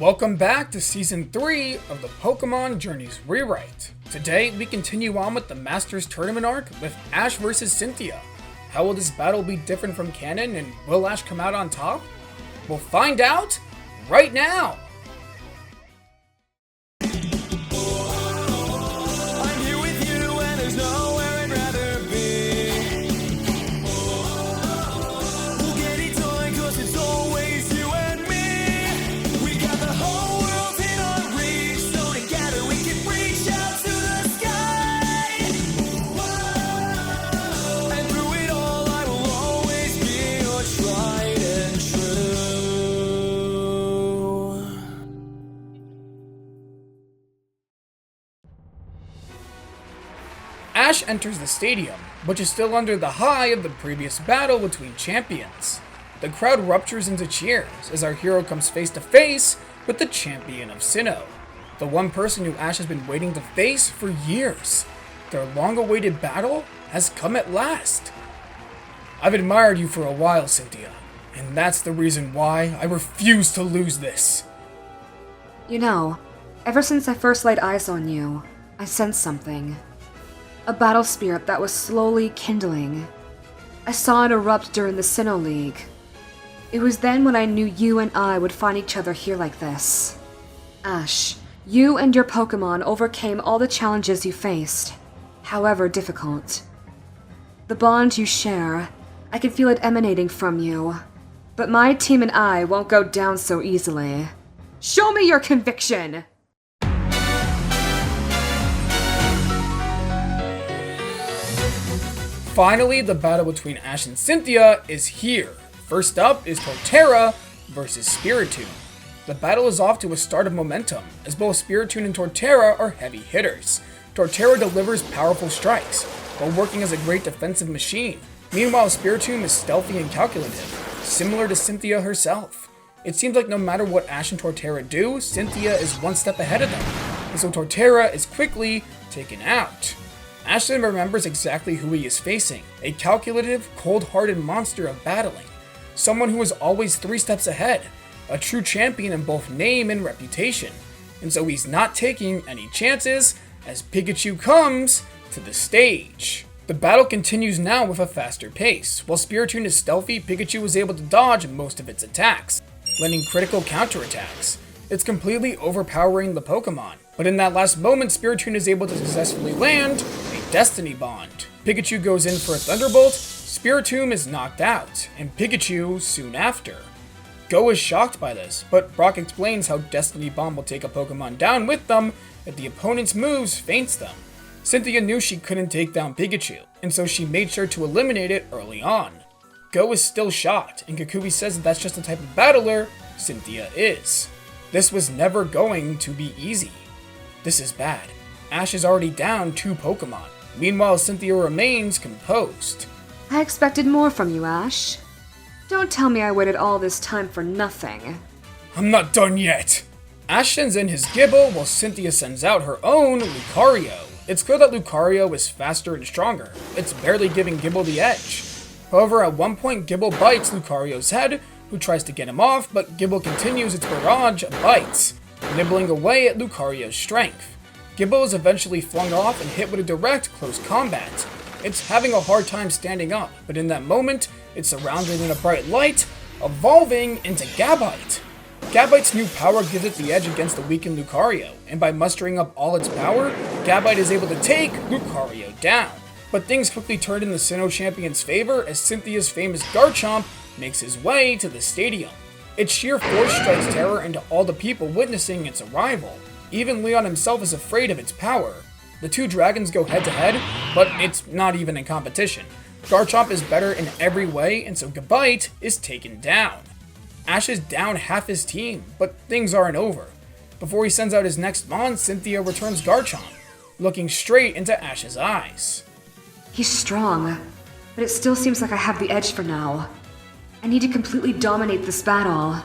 Welcome back to Season 3 of the Pokemon Journeys Rewrite. Today, we continue on with the Masters Tournament arc with Ash vs Cynthia. How will this battle be different from canon, and will Ash come out on top? We'll find out right now! Ash enters the stadium, which is still under the high of the previous battle between champions. The crowd ruptures into cheers as our hero comes face to face with the champion of Sinnoh, the one person who Ash has been waiting to face for years. Their long-awaited battle has come at last. I've admired you for a while, Cynthia, and that's the reason why I refuse to lose this. You know, ever since I first laid eyes on you, I sensed something. A battle spirit that was slowly kindling. I saw it erupt during the Sinnoh League. It was then when I knew you and I would find each other here like this. Ash, you and your Pokémon overcame all the challenges you faced, however difficult. The bond you share, I can feel it emanating from you. But my team and I won't go down so easily. Show me your conviction! Finally, the battle between Ash and Cynthia is here. First up is Torterra versus Spiritomb. The battle is off to a start of momentum, as both Spiritomb and Torterra are heavy hitters. Torterra delivers powerful strikes, while working as a great defensive machine. Meanwhile, Spiritomb is stealthy and calculative, similar to Cynthia herself. It seems like no matter what Ash and Torterra do, Cynthia is one step ahead of them, and so Torterra is quickly taken out. Ash then remembers exactly who he is facing, a calculative, cold-hearted monster of battling, someone who is always 3 steps ahead, a true champion in both name and reputation, and so he's not taking any chances as Pikachu comes to the stage. The battle continues now with a faster pace. While Spiritomb is stealthy, Pikachu is able to dodge most of its attacks, landing critical counterattacks. It's completely overpowering the Pokemon, but in that last moment, Spiritomb is able to successfully land a Destiny Bond. Pikachu goes in for a Thunderbolt, Spiritomb is knocked out, and Pikachu soon after. Go is shocked by this, but Brock explains how Destiny Bomb will take a Pokemon down with them if the opponent's moves faints them. Cynthia knew she couldn't take down Pikachu, and so she made sure to eliminate it early on. Go is still shocked, and Kukui says that that's just the type of battler Cynthia is. This was never going to be easy. This is bad. Ash is already down 2 Pokemon. Meanwhile, Cynthia remains composed. I expected more from you, Ash. Don't tell me I waited all this time for nothing. I'm not done yet. Ash sends in his Gible while Cynthia sends out her own Lucario. It's clear that Lucario is faster and stronger. It's barely giving Gible the edge. However, at one point, Gible bites Lucario's head, who tries to get him off, but Gible continues its barrage of bites, nibbling away at Lucario's strength. Gible is eventually flung off and hit with a direct close combat. It's having a hard time standing up, but in that moment, it's surrounded in a bright light, evolving into Gabite. Gabite's new power gives it the edge against the weakened Lucario, and by mustering up all its power, Gabite is able to take Lucario down. But things quickly turn in the Sinnoh champion's favor as Cynthia's famous Garchomp makes his way to the stadium. Its sheer force strikes terror into all the people witnessing its arrival. Even Leon himself is afraid of its power. The 2 dragons go head to head, but it's not even in competition. Garchomp is better in every way, and so Gabite is taken down. Ash is down half his team, but things aren't over. Before he sends out his next Mon, Cynthia returns Garchomp, looking straight into Ash's eyes. He's strong, but it still seems like I have the edge for now. I need to completely dominate this battle.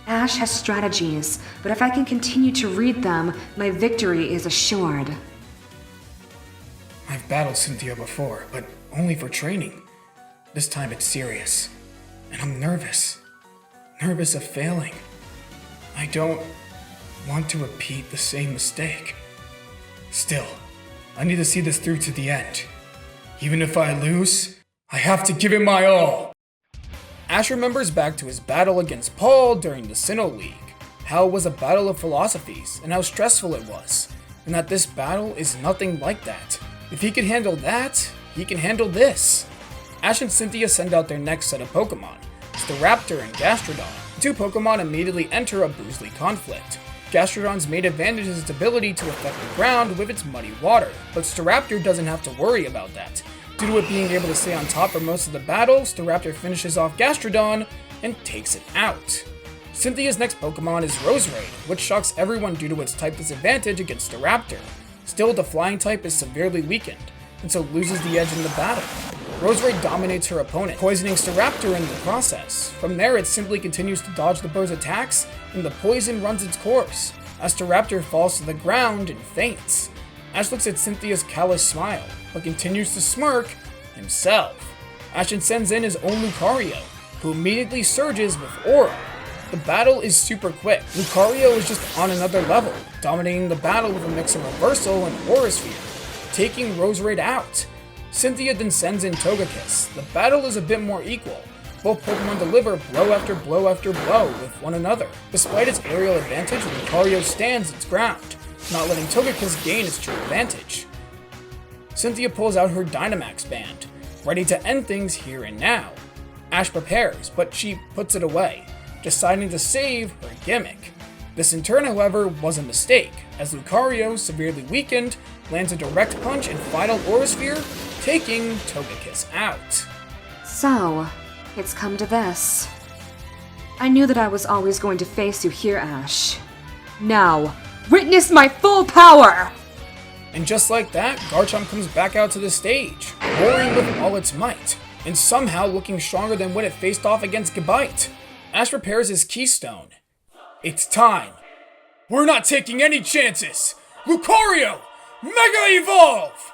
Ash has strategies, but if I can continue to read them, my victory is assured. I've battled Cynthia before, but only for training. This time it's serious, and I'm nervous. Nervous of failing. I don't want to repeat the same mistake. Still, I need to see this through to the end. Even if I lose, I have to give it my all. Ash remembers back to his battle against Paul during the Sinnoh League, how it was a battle of philosophies and how stressful it was, and that this battle is nothing like that. If he can handle that, he can handle this. Ash and Cynthia send out their next set of Pokemon, Staraptor and Gastrodon. The two Pokemon immediately enter a Boozley conflict. Gastrodon's main advantage is its ability to affect the ground with its muddy water, but Staraptor doesn't have to worry about that. Due to it being able to stay on top for most of the battle, Staraptor finishes off Gastrodon and takes it out. Cynthia's next Pokemon is Roserade, which shocks everyone due to its type disadvantage against Staraptor. Still, the flying type is severely weakened, and so loses the edge in the battle. Roserade dominates her opponent, poisoning Staraptor in the process. From there, it simply continues to dodge the bird's attacks, and the poison runs its course, as Staraptor falls to the ground and faints. Ash looks at Cynthia's callous smile, but continues to smirk himself. Ash sends in his own Lucario, who immediately surges with Aura. The battle is super quick. Lucario is just on another level, dominating the battle with a mix of Reversal and Aura Sphere, taking Roserade out. Cynthia then sends in Togekiss. The battle is a bit more equal. Both Pokemon deliver blow after blow after blow with one another. Despite its aerial advantage, Lucario stands its ground, not letting Togekiss gain its true advantage. Cynthia pulls out her Dynamax band, ready to end things here and now. Ash prepares, but she puts it away, deciding to save her gimmick. This in turn, however, was a mistake, as Lucario, severely weakened, lands a direct punch and final Aura Sphere, taking Togekiss out. So, it's come to this. I knew that I was always going to face you here, Ash. Now, witness my full power! And just like that, Garchomp comes back out to the stage, roaring with all its might, and somehow looking stronger than when it faced off against Gible. Ash prepares his Keystone. It's time. We're not taking any chances! Lucario! Mega Evolve!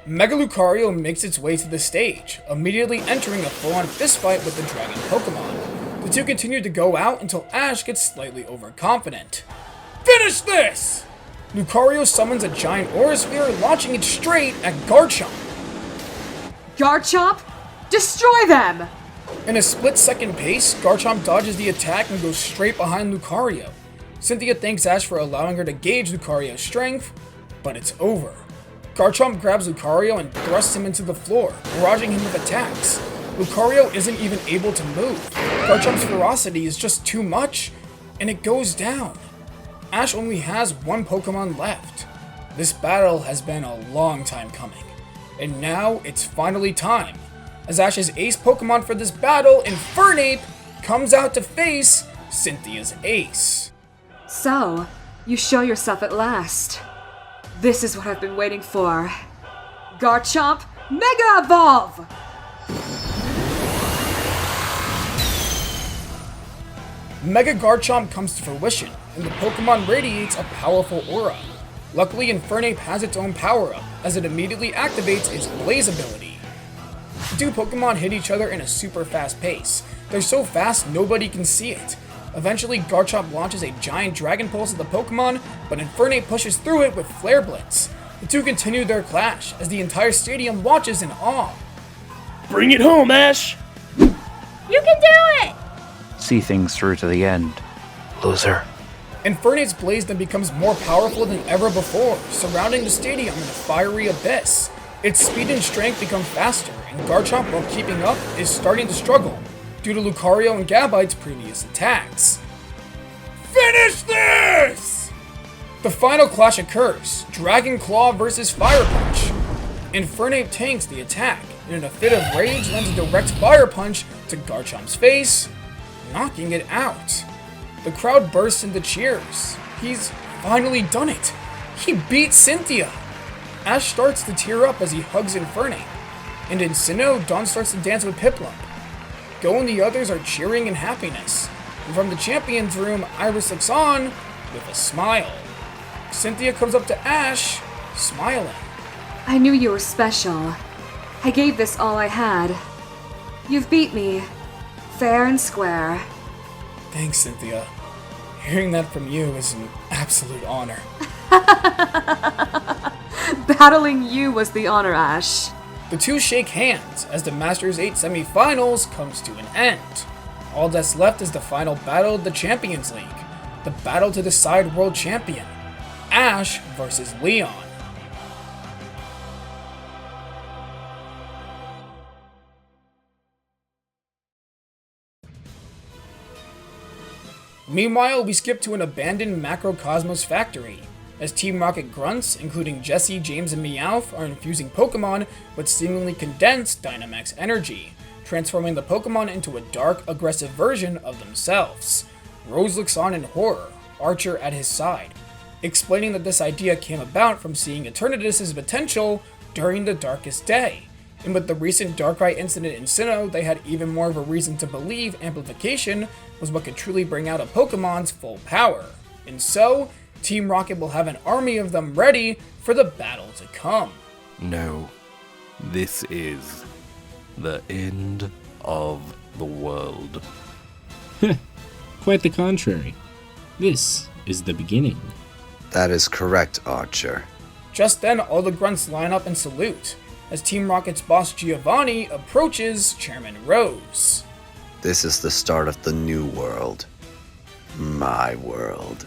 Mega Lucario makes its way to the stage, immediately entering a full-on fistfight with the Dragon Pokémon. The two continue to go out until Ash gets slightly overconfident. Finish this! Lucario summons a giant Aura Sphere, launching it straight at Garchomp. Garchomp, destroy them! In a split-second pace, Garchomp dodges the attack and goes straight behind Lucario. Cynthia thanks Ash for allowing her to gauge Lucario's strength, but it's over. Garchomp grabs Lucario and thrusts him into the floor, barraging him with attacks. Lucario isn't even able to move. Garchomp's ferocity is just too much, and it goes down. Ash only has one Pokemon left. This battle has been a long time coming, and now it's finally time, as Ash's ace Pokemon for this battle, Infernape, comes out to face Cynthia's ace. So, you show yourself at last. This is what I've been waiting for. Garchomp, Mega Evolve! Mega Garchomp comes to fruition, and the Pokemon radiates a powerful aura. Luckily, Infernape has its own power-up, as it immediately activates its Blaze ability. The two Pokemon hit each other in a super fast pace. They're so fast, nobody can see it. Eventually, Garchomp launches a giant Dragon Pulse at the Pokemon, but Infernape pushes through it with Flare Blitz. The two continue their clash, as the entire stadium watches in awe. Bring it home, Ash! You can do it! See things through to the end, loser. Infernape's Blaze then becomes more powerful than ever before, surrounding the stadium in a fiery abyss. Its speed and strength become faster, and Garchomp, while keeping up, is starting to struggle, due to Lucario and Gabbite's previous attacks. Finish this! The final clash occurs, Dragon Claw versus Fire Punch. Infernape tanks the attack, and in a fit of rage lands a direct Fire Punch to Garchomp's face, knocking it out. The crowd bursts into cheers. He's finally done it. He beat Cynthia. Ash starts to tear up as he hugs Infernape, and in Sinnoh, Dawn starts to dance with Piplup. Go and the others are cheering in happiness, and from the champions room, Iris looks on with a smile. Cynthia comes up to Ash, smiling. I knew you were special. I gave this all I had. You've beat me. Fair and square. Thanks, Cynthia. Hearing that from you is an absolute honor. Battling you was the honor, Ash. The two shake hands as the Masters 8 semifinals comes to an end. All that's left is the final battle of the Champions League, the battle to decide world champion, Ash versus Leon. Meanwhile, we skip to an abandoned Macrocosmos factory, as Team Rocket grunts, including Jesse, James, and Meowth, are infusing Pokémon with seemingly condensed Dynamax energy, transforming the Pokémon into a dark, aggressive version of themselves. Rose looks on in horror, Archer at his side, explaining that this idea came about from seeing Eternatus' potential during the darkest day. And with the recent Darkrai incident in Sinnoh, they had even more of a reason to believe amplification was what could truly bring out a Pokemon's full power. And so, Team Rocket will have an army of them ready for the battle to come. No, this is the end of the world. Quite the contrary. This is the beginning. That is correct, Archer. Just then, all the grunts line up and salute, as Team Rocket's boss Giovanni approaches Chairman Rose. This is the start of the new world. My world.